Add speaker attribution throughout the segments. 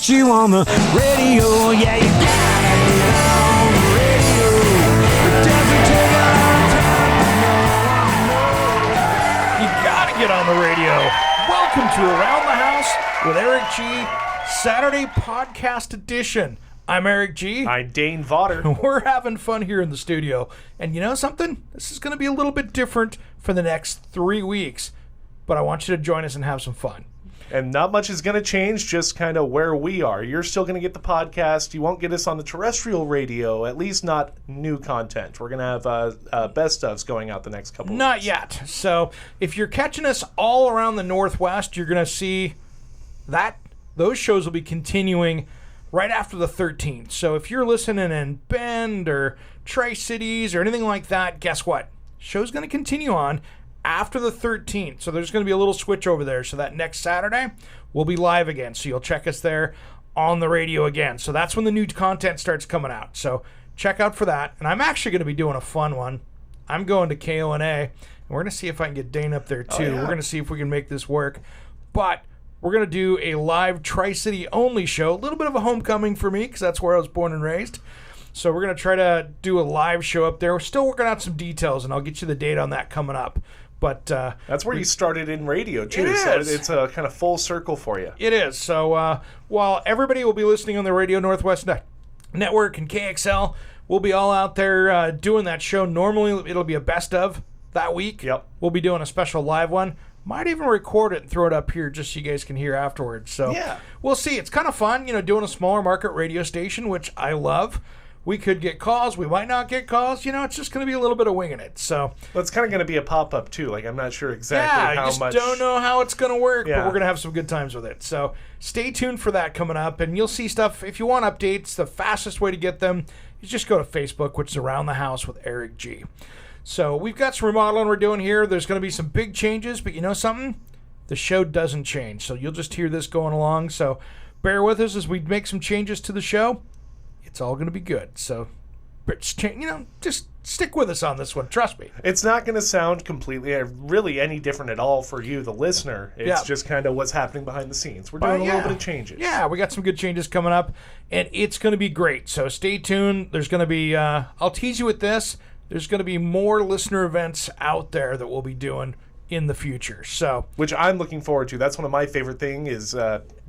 Speaker 1: get you on the radio. Yeah, you gotta get on the radio. It doesn't take a long time.
Speaker 2: You gotta get on the radio. Welcome to Around the House with Eric G. Saturday Podcast Edition. I'm Eric G.
Speaker 3: I'm Dane Vodder.
Speaker 2: We're having fun here in the studio. And you know something? This is going to be a little bit different for the next 3 weeks. But I want you to join us and have some fun.
Speaker 3: And not much is going to change, just kind of where we are. You're still going to get the podcast. You won't get us on the terrestrial radio, at least not new content. We're going to have best ofs going out the next couple of weeks.
Speaker 2: Not yet. So if you're catching us all around the Northwest, you're going to see that those shows will be continuing right after the 13th. So if you're listening in Bend or Tri-Cities or anything like that, guess what? Show's going to continue on after the 13th. So there's going to be a little switch over there. So that next Saturday, we'll be live again. So you'll check us there on the radio again. So that's when the new content starts coming out. So check out for that. And I'm actually going to be doing a fun one. I'm going to KONA, and we're going to see if I can get Dane up there too.
Speaker 3: Oh, yeah.
Speaker 2: We're going to see if we can make this work. But we're going to do a live Tri-City only show. A little bit of a homecoming for me because that's where I was born and raised. So we're going to try to do a live show up there. We're still working out some details, and I'll get you the date on that coming up. But
Speaker 3: that's where you started in radio, too.
Speaker 2: It
Speaker 3: so
Speaker 2: is.
Speaker 3: It's a kind of full circle for you.
Speaker 2: It is. So while everybody will be listening on the Radio Northwest Network and KXL, we'll be all out there doing that show. Normally, it'll be a best of that week.
Speaker 3: Yep.
Speaker 2: We'll be doing a special live one. Might even record it and throw it up here just so you guys can hear afterwards. So
Speaker 3: yeah.
Speaker 2: We'll see. It's kind of fun, doing a smaller market radio station, which I love. We could get calls. We might not get calls. It's just going to be a little bit of winging it. So
Speaker 3: well, it's kind of going to be a pop-up, too. Like, I'm not sure exactly how much.
Speaker 2: I just don't know how it's going to work,
Speaker 3: Yeah.
Speaker 2: but we're going to have some good times with it. So stay tuned for that coming up, and you'll see stuff. If you want updates, the fastest way to get them is just go to Facebook, which is Around the House with Eric G. So we've got some remodeling we're doing here. There's going to be some big changes, but you know something? The show doesn't change, so you'll just hear this going along. So bear with us as we make some changes to the show. It's all going to be good. So, just stick with us on this one. Trust me.
Speaker 3: It's not going to sound completely, really any different at all for you, the listener. It's just kind of what's happening behind the scenes. We're doing a little bit of changes.
Speaker 2: Yeah, we got some good changes coming up, and it's going to be great. So stay tuned. There's going to be, I'll tease you with this, there's going to be more listener events out there that we'll be doing in the future. So,
Speaker 3: which I'm looking forward to. That's one of my favorite things is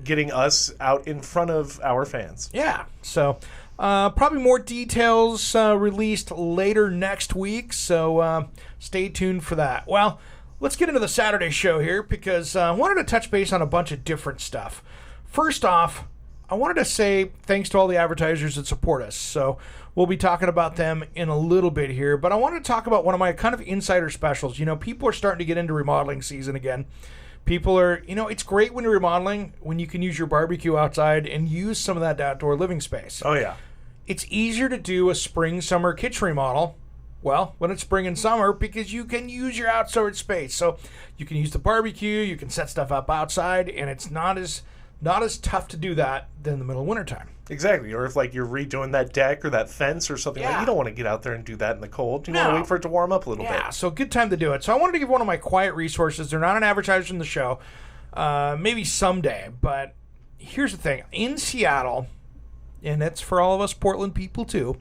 Speaker 3: getting us out in front of our fans.
Speaker 2: Yeah. So probably more details released later next week. So stay tuned for that. Well, let's get into the Saturday show here because I wanted to touch base on a bunch of different stuff. First off, I wanted to say thanks to all the advertisers that support us. So we'll be talking about them in a little bit here, but I wanted to talk about one of my kind of insider specials. People are starting to get into remodeling season again. People are, it's great when you're remodeling, when you can use your barbecue outside and use some of that outdoor living space.
Speaker 3: Oh, yeah.
Speaker 2: It's easier to do a spring-summer kitchen remodel, well, when it's spring and summer, because you can use your outside space. So you can use the barbecue, you can set stuff up outside, and it's not as tough to do that than in the middle of wintertime.
Speaker 3: Exactly. Or if you're redoing that deck or that fence or something, you don't want to get out there and do that in the cold. You want to wait for it to warm up a little bit.
Speaker 2: Yeah, so good time to do it. So I wanted to give one of my quiet resources. They're not an advertiser in the show. Maybe someday. But here's the thing. In Seattle, and it's for all of us Portland people too,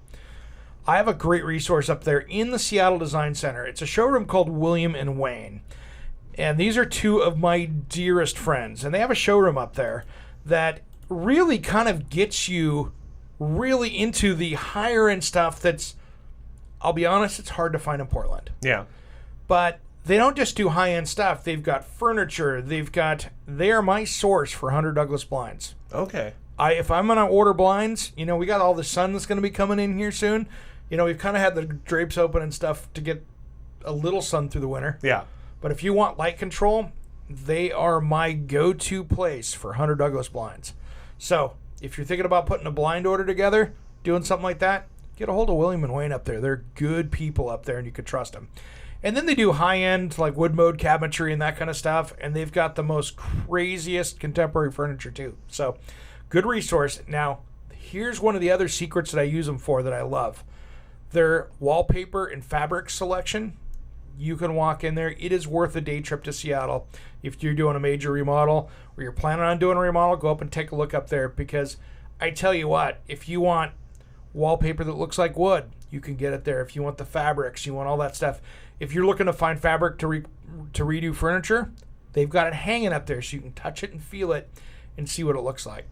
Speaker 2: I have a great resource up there in the Seattle Design Center. It's a showroom called William & Wayne. And these are two of my dearest friends. And they have a showroom up there that really kind of gets you really into the higher end stuff that's, I'll be honest, it's hard to find in Portland.
Speaker 3: Yeah.
Speaker 2: But they don't just do high end stuff. They've got furniture. They are my source for Hunter Douglas blinds.
Speaker 3: Okay.
Speaker 2: If I'm going to order blinds, we got all the sun that's going to be coming in here soon. We've kind of had the drapes open and stuff to get a little sun through the winter.
Speaker 3: Yeah.
Speaker 2: But if you want light control, they are my go-to place for Hunter Douglas blinds. So if you're thinking about putting a blind order together, doing something like that, get a hold of William & Wayne up there. They're good people up there, and you can trust them. And then they do high-end, wood mode cabinetry and that kind of stuff, and they've got the most craziest contemporary furniture, too. So good resource. Now, here's one of the other secrets that I use them for that I love. Their wallpaper and fabric selection. You can walk in there. It is worth a day trip to Seattle. If you're doing a major remodel or you're planning on doing a remodel, go up and take a look up there, because I tell you what, if you want wallpaper that looks like wood, you can get it there. If you want the fabrics, you want all that stuff. If you're looking to find fabric to redo furniture, they've got it hanging up there so you can touch it and feel it and see what it looks like.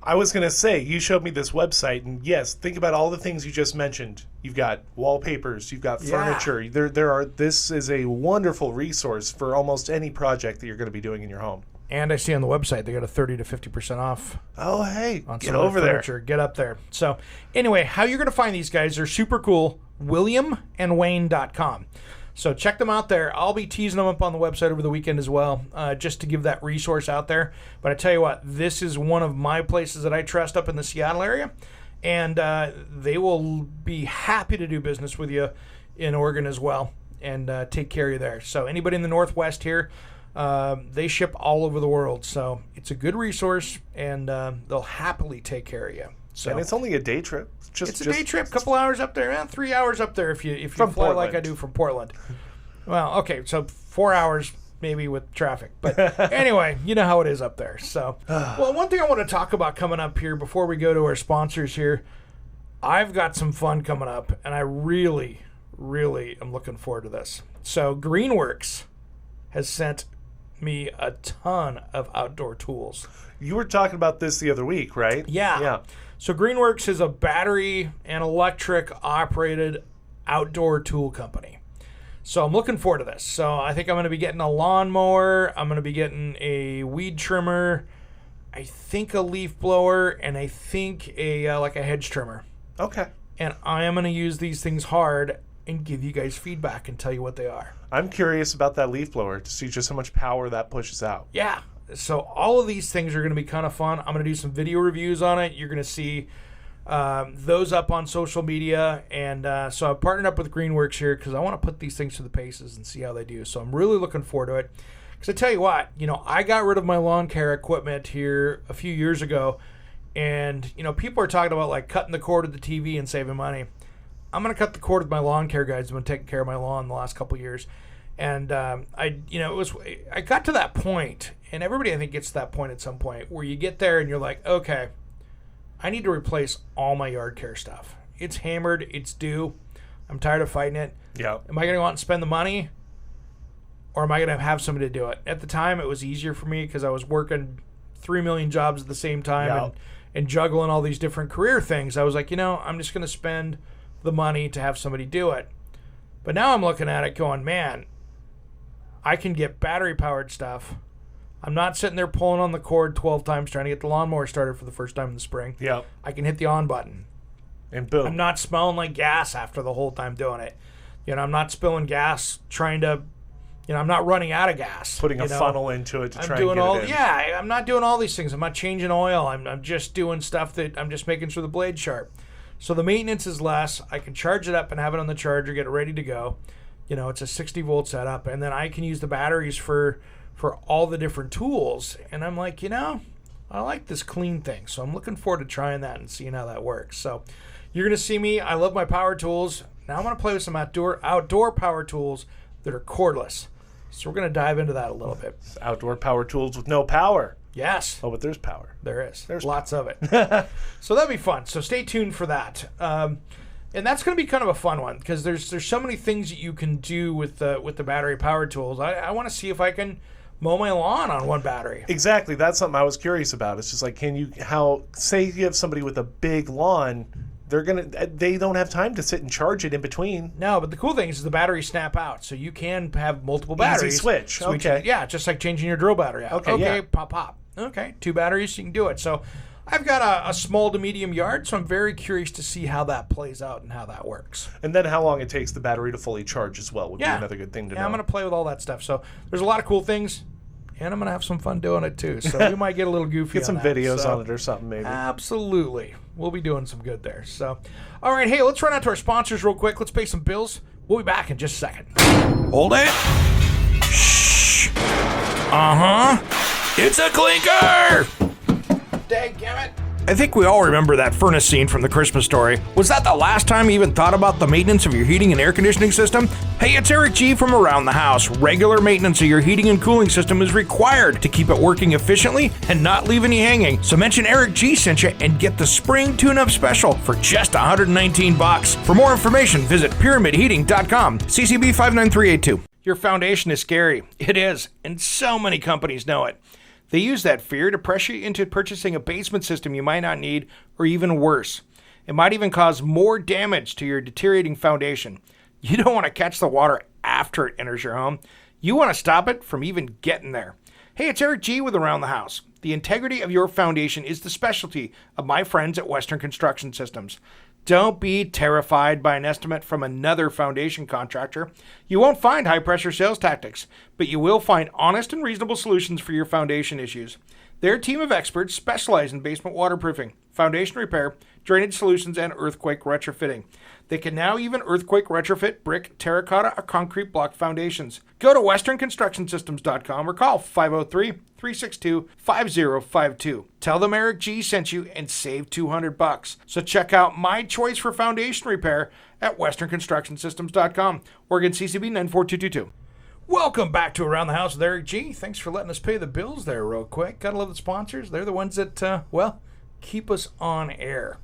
Speaker 3: I was going to say, you showed me this website, and yes, think about all the things you just mentioned. You've got wallpapers, you've got furniture. This is a wonderful resource for almost any project that you're going to be doing in your home.
Speaker 2: And I see on the website they got a 30 to 50% off.
Speaker 3: Oh, hey,
Speaker 2: on
Speaker 3: get over there.
Speaker 2: Get up there. So anyway, how you're going to find these guys are super cool. WilliamandWayne.com. So check them out there. I'll be teasing them up on the website over the weekend as well, just to give that resource out there. But I tell you what, this is one of my places that I trust up in the Seattle area, and they will be happy to do business with you in Oregon as well and take care of you there. So anybody in the Northwest here, they ship all over the world. So it's a good resource, and they'll happily take care of you. So,
Speaker 3: and it's only a day trip.
Speaker 2: It's a day trip, couple hours up there, 3 hours up there if you fly
Speaker 3: Portland.
Speaker 2: like I do from Portland. Well, okay, so 4 hours maybe with traffic. But anyway, you know how it is up there. So, well, one thing I want to talk about coming up here before we go to our sponsors here, I've got some fun coming up, and I really, really am looking forward to this. So Greenworks has sent me a ton of outdoor tools.
Speaker 3: You were talking about this the other week, right?
Speaker 2: Yeah. So Greenworks is a battery and electric operated outdoor tool company. So I'm looking forward to this. So I think I'm going to be getting a lawnmower. I'm going to be getting a weed trimmer. I think a leaf blower, and I think a like a hedge trimmer.
Speaker 3: Okay.
Speaker 2: And I am going to use these things hard and give you guys feedback and tell you what they are.
Speaker 3: I'm curious about that leaf blower to see just how much power that pushes out.
Speaker 2: Yeah. So all of these things are going to be kind of fun. I'm going to do some video reviews on it. You're going to see those up on social media. And so I've partnered up with Greenworks here because I want to put these things to the paces and see how they do. So I'm really looking forward to it. Because I tell you what, I got rid of my lawn care equipment here a few years ago. And, people are talking about like cutting the cord of the TV and saving money. I'm going to cut the cord with my lawn care guys who've been taking care of my lawn the last couple of years. And I got to that point, and everybody I think gets to that point at some point where you get there and you're like, okay, I need to replace all my yard care stuff. It's hammered, it's due. I'm tired of fighting it.
Speaker 3: Yeah.
Speaker 2: Am I going to go out and spend the money, or am I going to have somebody to do it? At the time, it was easier for me because I was working 3 million jobs at the same time and juggling all these different career things. I was like, I'm just going to spend the money to have somebody do it. But now I'm looking at it going, man, I can get battery-powered stuff. I'm not sitting there pulling on the cord 12 times trying to get the lawnmower started for the first time in the spring.
Speaker 3: Yep.
Speaker 2: I can hit the on button.
Speaker 3: And boom.
Speaker 2: I'm not smelling like gas after the whole time doing it. I'm not spilling gas trying to, I'm not running out of gas.
Speaker 3: Putting a funnel into it to try and get it in.
Speaker 2: Yeah, I'm not doing all these things. I'm not changing oil. I'm just doing stuff that I'm just making sure the blade's sharp. So the maintenance is less. I can charge it up and have it on the charger, get it ready to go. It's a 60-volt setup, and then I can use the batteries for all the different tools. And I'm like, I like this clean thing. So I'm looking forward to trying that and seeing how that works. So you're going to see me. I love my power tools. Now I'm going to play with some outdoor power tools that are cordless. So we're going to dive into that a little bit.
Speaker 3: Outdoor power tools with no power.
Speaker 2: Yes.
Speaker 3: Oh, but there's power.
Speaker 2: There is.
Speaker 3: There's
Speaker 2: lots of it. So that'll be fun. So stay tuned for that. And that's going to be kind of a fun one because there's so many things that you can do with the battery power tools. I want to see if I can mow my lawn on one battery.
Speaker 3: Exactly. That's something I was curious about. It's just like, say you have somebody with a big lawn, they don't have time to sit and charge it in between.
Speaker 2: No, but the cool thing is the batteries snap out, so you can have multiple batteries.
Speaker 3: Easy switch.
Speaker 2: So
Speaker 3: okay.
Speaker 2: Just like changing your drill battery out.
Speaker 3: Okay, yeah.
Speaker 2: Pop. Okay, 2 batteries, you can do it. So I've got a small to medium yard, so I'm very curious to see how that plays out and how that works.
Speaker 3: And then how long it takes the battery to fully charge as well would be another good thing to know.
Speaker 2: I'm going to play with all that stuff. So there's a lot of cool things, and I'm going to have some fun doing it too. So we might get a little goofy
Speaker 3: Get some videos on it or something maybe.
Speaker 2: Absolutely. We'll be doing some good there. So, all right, hey, let's run out to our sponsors real quick. Let's pay some bills. We'll be back in just a second.
Speaker 1: Hold it. Shh. Uh-huh. It's a clinker!
Speaker 2: Dadgummit. I think we all remember that furnace scene from the Christmas Story. Was that the last time you even thought about the maintenance of your heating and air conditioning system? Hey, it's Eric G from Around the House. Regular maintenance of your heating and cooling system is required to keep it working efficiently and not leaving you hanging. So mention Eric G sent you and get the spring tune-up special for just $119. For more information, visit pyramidheating.com. CCB 59382. Your foundation is scary. It is, and so many companies know it. They use that fear to pressure you into purchasing a basement system you might not need, or even worse. It might even cause more damage to your deteriorating foundation. You don't want to catch the water after it enters your home. You want to stop it from even getting there. Hey, it's Eric G with Around the House. The integrity of your foundation is the specialty of my friends at Western Construction Systems. Don't be terrified by an estimate from another foundation contractor. You won't find high-pressure sales tactics, but you will find honest and reasonable solutions for your foundation issues. Their team of experts specialize in basement waterproofing, foundation repair, drainage solutions, and earthquake retrofitting. They can now even earthquake retrofit brick, terracotta, or concrete block foundations. Go to westernconstructionsystems.com or call 503-362-5052. Tell them Eric G sent you and save $200. So check out my choice for foundation repair at westernconstructionsystems.com. Oregon CCB 94222. Welcome back to Around the House with Eric G. Thanks for letting us pay the bills there real quick. Gotta love the sponsors. They're the ones that, keep us on air.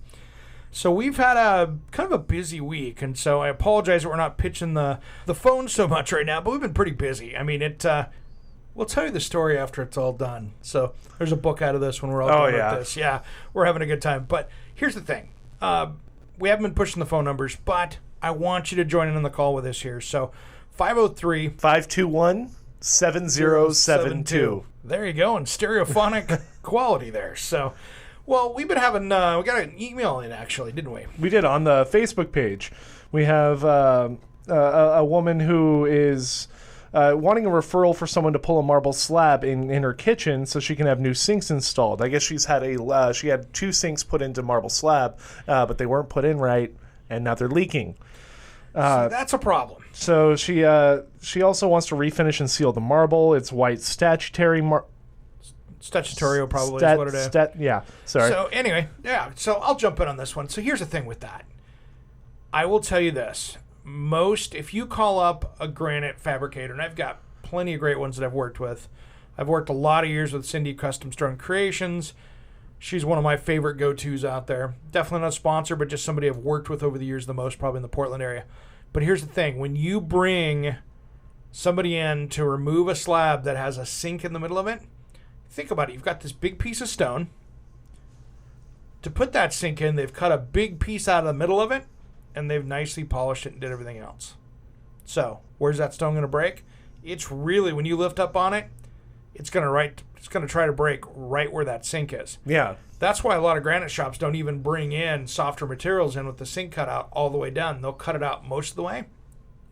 Speaker 2: So we've had a kind of a busy week, and so I apologize that we're not pitching the phone so much right now, but we've been pretty busy. I mean, we'll tell you the story after it's all done. So there's a book out of this when we're all done with this. Yeah, we're having a good time. But here's the thing. We haven't been pushing the phone numbers, but I want you to join in on the call with us here. So
Speaker 3: 503-521-7072.
Speaker 2: There you go, and stereophonic quality there. So... Well, we've been having, we got an email in, actually, didn't we?
Speaker 3: We did, on the Facebook page. We have a woman who is wanting a referral for someone to pull a marble slab in her kitchen so she can have new sinks installed. I guess she had 2 sinks put into marble slab, but they weren't put in right, and now they're leaking.
Speaker 2: So that's a problem.
Speaker 3: So she also wants to refinish and seal the marble. It's white statutory
Speaker 2: Statutorio probably is what it is.
Speaker 3: Yeah, sorry.
Speaker 2: So anyway, so I'll jump in on this one. So here's the thing with that. I will tell you this. If you call up a granite fabricator, and I've got plenty of great ones that I've worked with. I've worked a lot of years with Cindy Custom Stone Creations. She's one of my favorite go-tos out there. Definitely not a sponsor, but just somebody I've worked with over the years the most, probably in the Portland area. But here's the thing. When you bring somebody in to remove a slab that has a sink in the middle of it, think about it. You've got this big piece of stone. To put that sink in, they've cut a big piece out of the middle of it, and they've nicely polished it and did everything else. So, where's that stone going to break? It's really, when you lift up on it, it's going to try to break right where that sink is.
Speaker 3: Yeah.
Speaker 2: That's why a lot of granite shops don't even bring in softer materials in with the sink cut out all the way down. They'll cut it out most of the way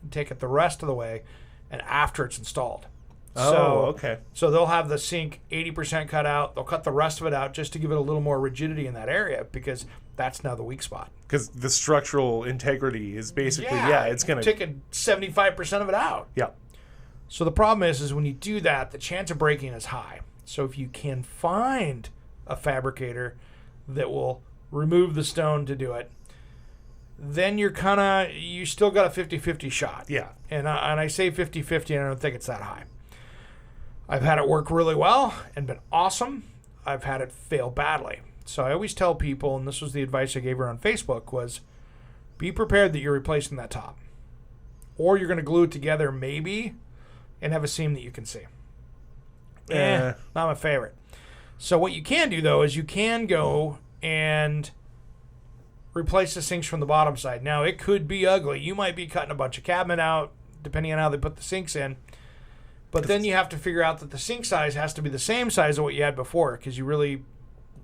Speaker 2: and take it the rest of the way, and after it's installed.
Speaker 3: Okay.
Speaker 2: So they'll have the sink 80% cut out. They'll cut the rest of it out just to give it a little more rigidity in that area, because that's now the weak spot.
Speaker 3: Because the structural integrity is basically, it's going to...
Speaker 2: taking 75% of it out.
Speaker 3: Yeah.
Speaker 2: So the problem is when you do that, the chance of breaking is high. So if you can find a fabricator that will remove the stone to do it, then you still got a 50-50 shot.
Speaker 3: Yeah.
Speaker 2: And I say 50-50, and I don't think it's that high. I've had it work really well and been awesome. I've had it fail badly. So I always tell people, and this was the advice I gave her on Facebook, was be prepared that you're replacing that top. Or you're going to glue it together maybe and have a seam that you can see. Not my favorite. So what you can do, though, is you can go and replace the sinks from the bottom side. Now, it could be ugly. You might be cutting a bunch of cabinet out, depending on how they put the sinks in. But then you have to figure out that the sink size has to be the same size of what you had before, because you really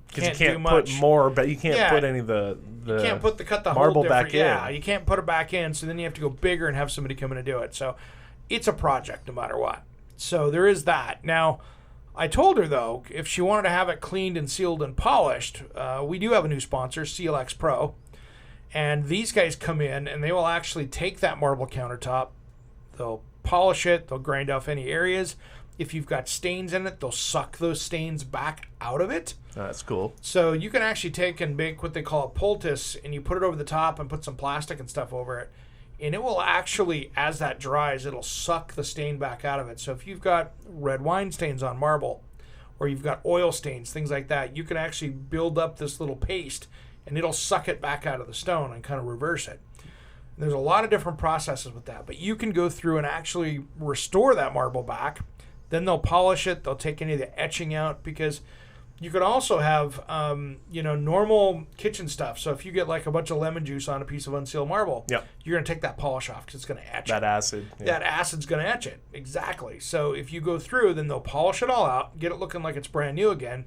Speaker 2: can't do much.
Speaker 3: Put more, but you can't put any of the
Speaker 2: you can't cut the
Speaker 3: marble
Speaker 2: whole
Speaker 3: back in.
Speaker 2: Yeah, you can't put it back in, so then you have to go bigger and have somebody come in and do it. So it's a project no matter what. So there is that. Now, I told her, though, if she wanted to have it cleaned and sealed and polished, we do have a new sponsor, CLX Pro. And these guys come in, and they will actually take that marble countertop. They'll polish it. They'll grind off any areas. If you've got stains in it, they'll suck those stains back out of it.
Speaker 3: That's cool.
Speaker 2: So you can actually take and make what they call a poultice, and you put it over the top and put some plastic and stuff over it. And it will actually, as that dries, it'll suck the stain back out of it. So if you've got red wine stains on marble, or you've got oil stains, things like that, you can actually build up this little paste, and it'll suck it back out of the stone and kind of reverse it. And there's a lot of different processes with that, but you can go through and actually restore that marble back. Then they'll polish it. They'll take any of the etching out, because you could also have, normal kitchen stuff. So if you get like a bunch of lemon juice on a piece of unsealed marble,
Speaker 3: Yep.
Speaker 2: you're going to take that polish off because it's going to etch
Speaker 3: That
Speaker 2: it.
Speaker 3: acid. Yeah.
Speaker 2: That acid's going to etch it. Exactly. So if you go through, then they'll polish it all out, get it looking like it's brand new again,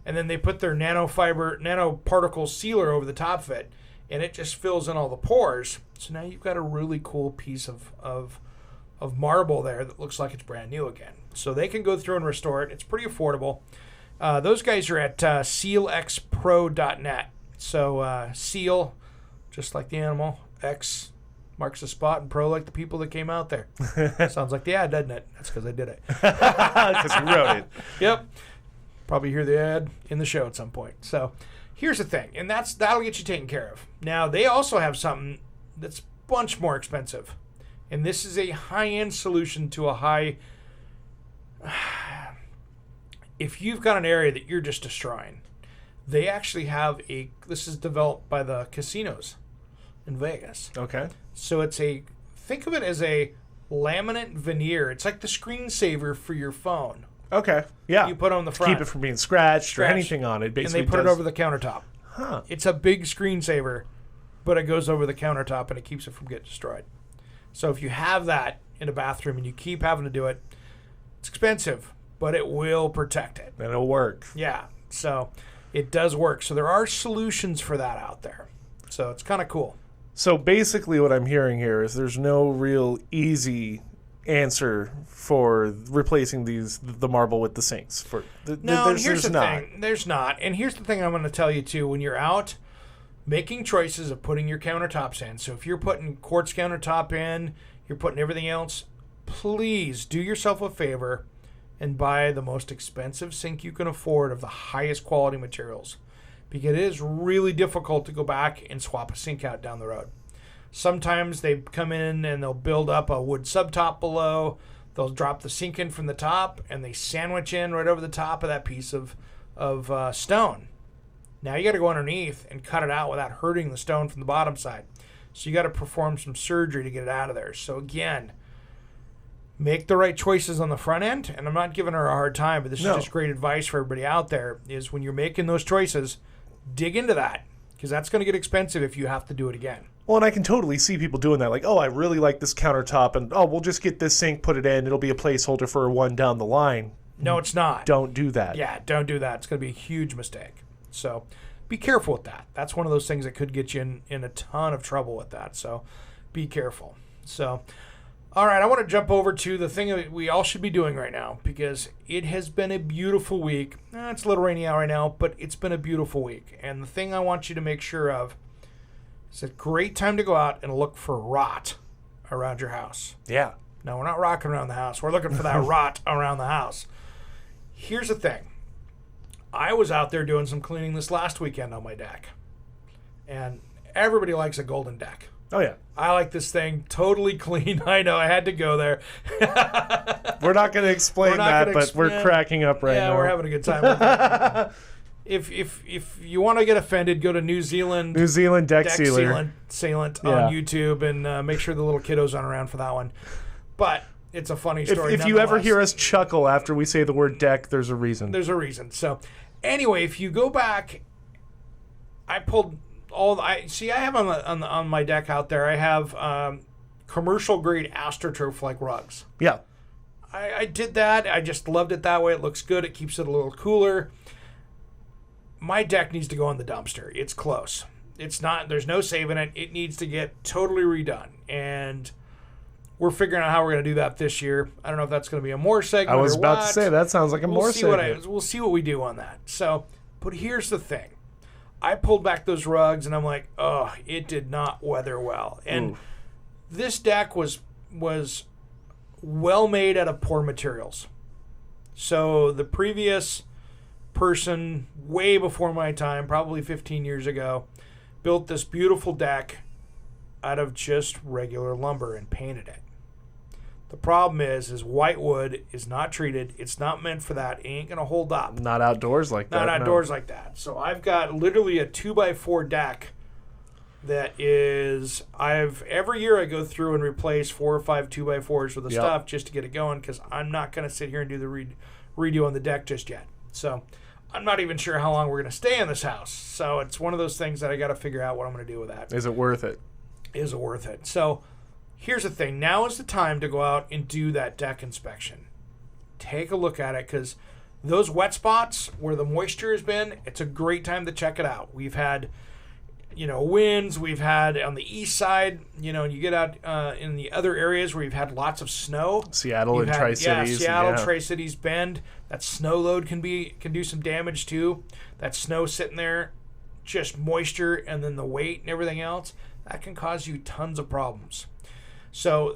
Speaker 2: and then they put their nanoparticle sealer over the top of it, and it just fills in all the pores. So now you've got a really cool piece of marble there that looks like it's brand new again. So they can go through and restore it. It's pretty affordable. Those guys are at sealxpro.net. So seal, just like the animal, X marks the spot, and pro like the people that came out there. Sounds like the ad, doesn't it? That's because I did it.
Speaker 3: Because you wrote it.
Speaker 2: Yep. Probably hear the ad in the show at some point. So here's the thing, and that'll get you taken care of. Now, they also have something that's a bunch more expensive. And this is a high-end solution to a high... If you've got an area that you're just destroying, they actually have this is developed by the casinos in Vegas.
Speaker 3: Okay.
Speaker 2: So think of it as a laminate veneer. It's like the screensaver for your phone.
Speaker 3: Okay. Yeah.
Speaker 2: You put on the front.
Speaker 3: Keep it from being scratched or anything on it. Basically,
Speaker 2: and they put it over the countertop.
Speaker 3: Huh.
Speaker 2: It's a big screensaver, but it goes over the countertop and it keeps it from getting destroyed. So if you have that in a bathroom and you keep having to do it, it's expensive, but it will protect it.
Speaker 3: And it'll work.
Speaker 2: Yeah. So it does work. So there are solutions for that out there. So it's kind of cool.
Speaker 3: So basically what I'm hearing here is there's no real easy answer for replacing the marble with the sinks.
Speaker 2: Here's the thing. There's not. And here's the thing I'm going to tell you too. When you're out making choices of putting your countertops in, so if you're putting quartz countertop in, you're putting everything else, please do yourself a favor and buy the most expensive sink you can afford of the highest quality materials, because it is really difficult to go back and swap a sink out down the road. Sometimes they come in and they'll build up a wood subtop below. They'll drop the sink in from the top, and they sandwich in right over the top of that piece of stone. Now you got to go underneath and cut it out without hurting the stone from the bottom side. So you got to perform some surgery to get it out of there. So again, make the right choices on the front end. And I'm not giving her a hard time, but this is just great advice for everybody out there, is when you're making those choices, dig into that, because that's going to get expensive if you have to do it again.
Speaker 3: Well, and I can totally see people doing that. Like, oh, I really like this countertop, and we'll just get this sink, put it in. It'll be a placeholder for one down the line.
Speaker 2: No, it's not.
Speaker 3: Don't do that.
Speaker 2: Yeah, don't do that. It's going to be a huge mistake. So be careful with that. That's one of those things that could get you in a ton of trouble with that. So be careful. So, all right, I want to jump over to the thing that we all should be doing right now, because it has been a beautiful week. It's a little rainy out right now, but it's been a beautiful week. And the thing I want you to make sure of, it's a great time to go out and look for rot around your house.
Speaker 3: Yeah.
Speaker 2: No, we're not rocking around the house. We're looking for that rot around the house. Here's the thing. I was out there doing some cleaning this last weekend on my deck. And everybody likes a golden deck.
Speaker 3: Oh, yeah.
Speaker 2: I like this thing totally clean. I know, I had to go there.
Speaker 3: We're not going to explain that, but we're cracking up right now.
Speaker 2: Yeah, we're having a good time with it. If you want to get offended, go to New Zealand
Speaker 3: Deck Sealer.
Speaker 2: Sealant on YouTube, and make sure the little kiddos aren't around for that one. But it's a funny story.
Speaker 3: If you ever hear us chuckle after we say the word deck, there's a reason.
Speaker 2: There's a reason. So anyway, if you go back, I pulled I have on my deck out there, I have commercial grade AstroTurf like rugs.
Speaker 3: Yeah.
Speaker 2: I did that. I just loved it that way. It looks good. It keeps it a little cooler. My deck needs to go in the dumpster. It's close. It's not, there's no saving it. It needs to get totally redone. And we're figuring out how we're going to do that this year. I don't know if that's going to be a more segment.
Speaker 3: I was about to say, that sounds like a more segment.
Speaker 2: We'll see what we do on that. So, but here's the thing. I pulled back those rugs and I'm like, oh, it did not weather well. And this deck was well made out of poor materials. So the previous person, way before my time, probably 15 years ago, built this beautiful deck out of just regular lumber and painted it. The problem is white wood is not treated. It's not meant for that. It ain't going to hold up.
Speaker 3: Not outdoors like that.
Speaker 2: Not outdoors like that. So I've got literally a 2x4 deck that is, every year I go through and replace 4 or 5 2x4s with the stuff just to get it going, because I'm not going to sit here and do the redo on the deck just yet. So I'm not even sure how long we're going to stay in this house. So it's one of those things that I got to figure out what I'm going to do with that.
Speaker 3: Is it worth it?
Speaker 2: Is it worth it? So here's the thing. Now is the time to go out and do that deck inspection. Take a look at it, because those wet spots where the moisture has been, it's a great time to check it out. We've had, winds. We've had on the east side, you get out in the other areas where you've had lots of snow.
Speaker 3: Seattle and Tri-Cities.
Speaker 2: Yeah, Seattle, Tri-Cities, Bend. That snow load can do some damage too. That snow sitting there, just moisture, and then the weight and everything else, that can cause you tons of problems. So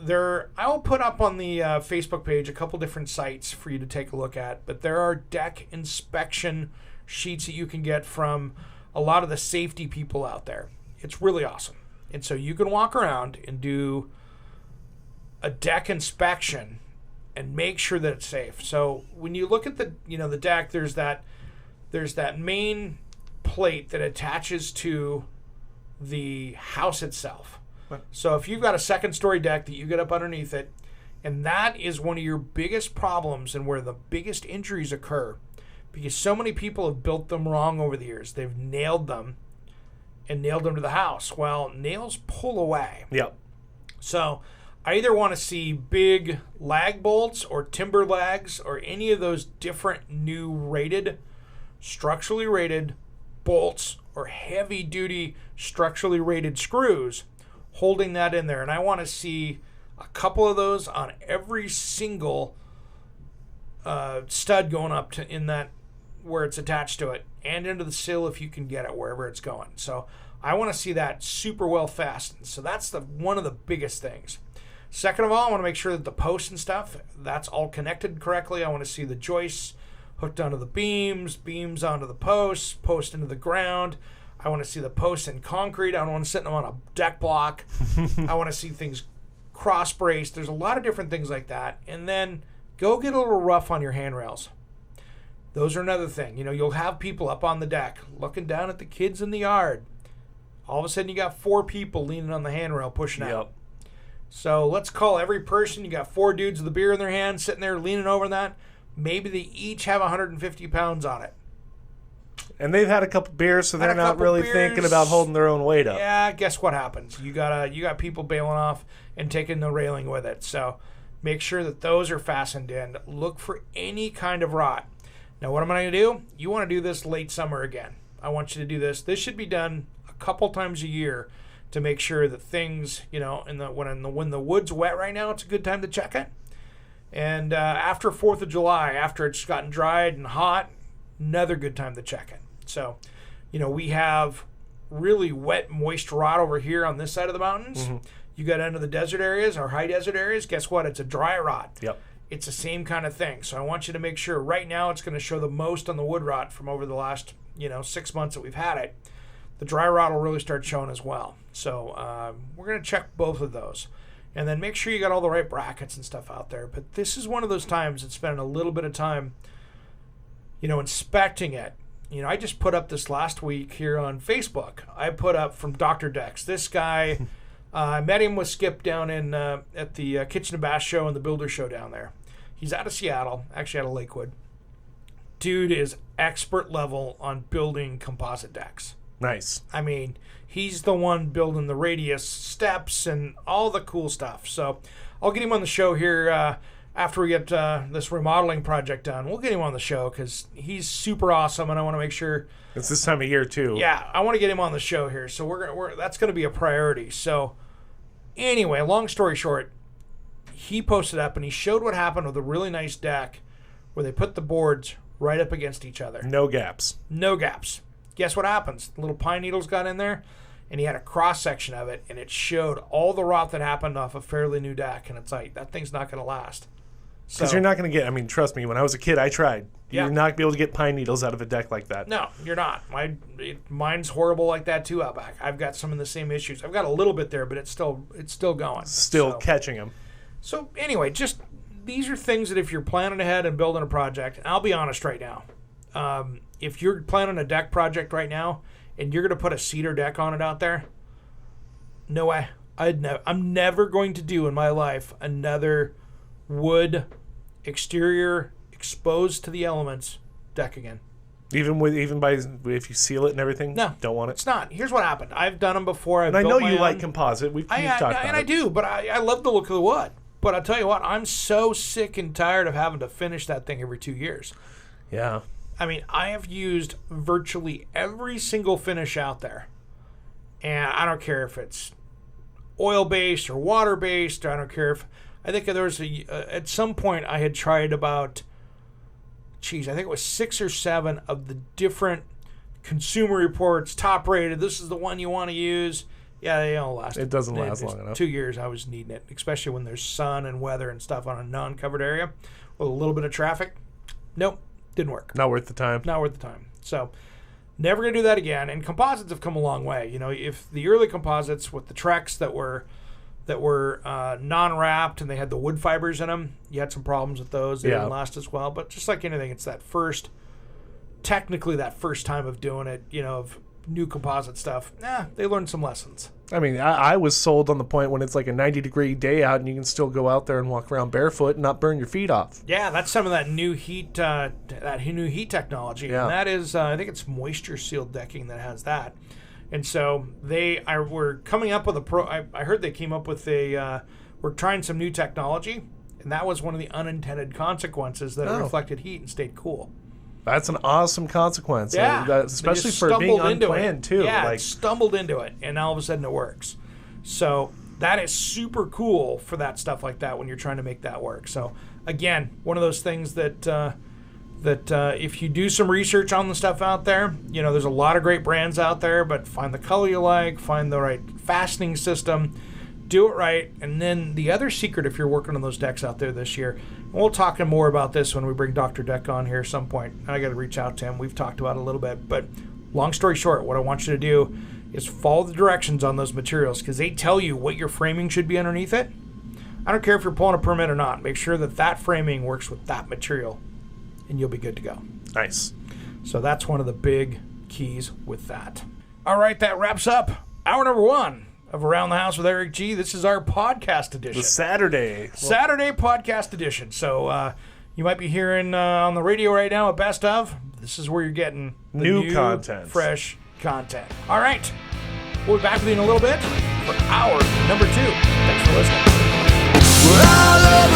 Speaker 2: I will put up on the Facebook page a couple different sites for you to take a look at, but there are deck inspection sheets that you can get from a lot of the safety people out there. It's really awesome. And so you can walk around and do a deck inspection and make sure that it's safe. So when you look at the deck, there's that main plate that attaches to the house itself. So if you've got a second story deck that you get up underneath it, and that is one of your biggest problems and where the biggest injuries occur, because so many people have built them wrong over the years. They've nailed them to the house. Well, nails pull away.
Speaker 3: Yep.
Speaker 2: So I either want to see big lag bolts or timber lags or any of those different new structurally rated bolts or heavy duty structurally rated screws holding that in there. And I want to see a couple of those on every single stud going up to in that where it's attached to it, and into the sill if you can get it wherever it's going. So I want to see that super well fastened. So that's one of the biggest things. Second of all, I want to make sure that the posts and stuff, that's all connected correctly. I want to see the joists hooked onto the beams onto the posts, post into the ground. I want to see the posts in concrete. I don't want to sit them on a deck block. I want to see things cross-braced. There's a lot of different things like that. And then go get a little rough on your handrails. Those are another thing. You'll have people up on the deck looking down at the kids in the yard. All of a sudden, you got 4 people leaning on the handrail pushing out. So let's call every person. You got 4 dudes with a beer in their hand sitting there leaning over that. Maybe they each have 150 pounds on it.
Speaker 3: And they've had a couple beers, so they're not really thinking about holding their own weight up.
Speaker 2: Yeah, guess what happens? You got people bailing off and taking the railing with it. So make sure that those are fastened in. Look for any kind of rot. Now, what am I going to do? You want to do this late summer again. I want you to do this. This should be done a couple times a year to make sure that things, when the wood's wet right now, it's a good time to check it. And after 4th of July, after it's gotten dried and hot, another good time to check it. So, we have really wet, moist rot over here on this side of the mountains. Mm-hmm. You got into the desert areas or high desert areas, guess what? It's a dry rot.
Speaker 3: Yep.
Speaker 2: It's the same kind of thing. So I want you to make sure right now it's going to show the most on the wood rot from over the last, 6 months that we've had it. The dry rot will really start showing as well. So we're going to check both of those. And then make sure you got all the right brackets and stuff out there. But this is one of those times that spending a little bit of time, inspecting it. I just put up this last week here on Facebook. I put up from Dr. Dex. This guy, I met him with Skip down in at the Kitchen and Bath show and the Builder show down there. He's out of Seattle, actually out of Lakewood. Dude is expert level on building composite decks.
Speaker 3: Nice.
Speaker 2: I mean, he's the one building the radius steps and all the cool stuff. So I'll get him on the show here after we get this remodeling project done. We'll get him on the show because he's super awesome, and I want to make sure
Speaker 3: it's this time of year too.
Speaker 2: Yeah, I want to get him on the show here. So that's gonna be a priority. So anyway, long story short, he posted up and he showed what happened with a really nice deck where they put the boards right up against each other.
Speaker 3: No gaps.
Speaker 2: No gaps. Guess what happens? The little pine needles got in there, and he had a cross section of it, and it showed all the rot that happened off a fairly new deck, and it's like, that thing's not going to last.
Speaker 3: Because you're not going to get, I mean, trust me, when I was a kid, I tried.
Speaker 2: Yeah.
Speaker 3: You're not going to be able to get pine needles out of a deck like that.
Speaker 2: No, you're not. Mine's horrible like that too out back. I've got some of the same issues. I've got a little bit there, but it's still going.
Speaker 3: Still catching them.
Speaker 2: So anyway, just these are things that if you're planning ahead and building a project, and I'll be honest right now, if you're planning a deck project right now and you're going to put a cedar deck on it out there, no way. I'm never going to do in my life another wood exterior exposed to the elements deck again.
Speaker 3: Even by if you seal it and everything?
Speaker 2: No.
Speaker 3: Don't want it?
Speaker 2: It's not. Here's what happened. I've done them before.
Speaker 3: And I know you like composite. You've talked about it.
Speaker 2: And I do, but I love the look of the wood. But I'll tell you what, I'm so sick and tired of having to finish that thing every 2 years.
Speaker 3: Yeah.
Speaker 2: I mean, I have used virtually every single finish out there. And I don't care if it's oil-based or water-based. I don't care if... I think there was at some point I had tried about... I think it was 6 or 7 of the different Consumer Reports, top rated. This is the one you want to use. Yeah, they don't last.
Speaker 3: It doesn't last long enough.
Speaker 2: 2 years I was needing it, especially when there's sun and weather and stuff on a non-covered area with a little bit of traffic. Nope, didn't work.
Speaker 3: Not worth the time.
Speaker 2: Not worth the time. So, never going to do that again. And composites have come a long way. You know, if the early composites with the Trex that were non-wrapped and they had the wood fibers in them, you had some problems with those. They didn't last as well. But just like anything, it's that first time of doing it, you know, of new composite stuff. They learned some lessons.
Speaker 3: I mean, I was sold on the point when it's like a 90-degree day out and you can still go out there and walk around barefoot and not burn your feet off.
Speaker 2: Yeah, that's some of that new heat technology.
Speaker 3: Yeah.
Speaker 2: And that is, I think it's moisture-sealed decking that has that. And so they were coming up with I heard they came up with we're trying some new technology, and that was one of the unintended consequences that it reflected heat and stayed cool.
Speaker 3: That's an awesome consequence.
Speaker 2: Yeah.
Speaker 3: Especially for being unplanned, too.
Speaker 2: Yeah, stumbled into it, and all of a sudden it works. So that is super cool for that stuff like that when you're trying to make that work. So, again, one of those things that if you do some research on the stuff out there, you know, there's a lot of great brands out there, but find the color you like, find the right fastening system, do it right. And then the other secret, if you're working on those decks out there this year, and we'll talk more about this when we bring Dr. Deck on here at some point. I got to reach out to him. We've talked about it a little bit. But long story short, what I want you to do is follow the directions on those materials because they tell you what your framing should be underneath it. I don't care if you're pulling a permit or not. Make sure that framing works with that material, and you'll be good to go.
Speaker 3: Nice.
Speaker 2: So that's one of the big keys with that. All right, that wraps up hour number 1 of Around the House with Eric G. This is our podcast edition.
Speaker 3: The Saturday
Speaker 2: podcast edition. So you might be hearing on the radio right now at Best Of. This is where you're getting the new
Speaker 3: content.
Speaker 2: Fresh content. All right. We'll be back with you in a little bit for hour number 2. Thanks for listening.
Speaker 1: We're all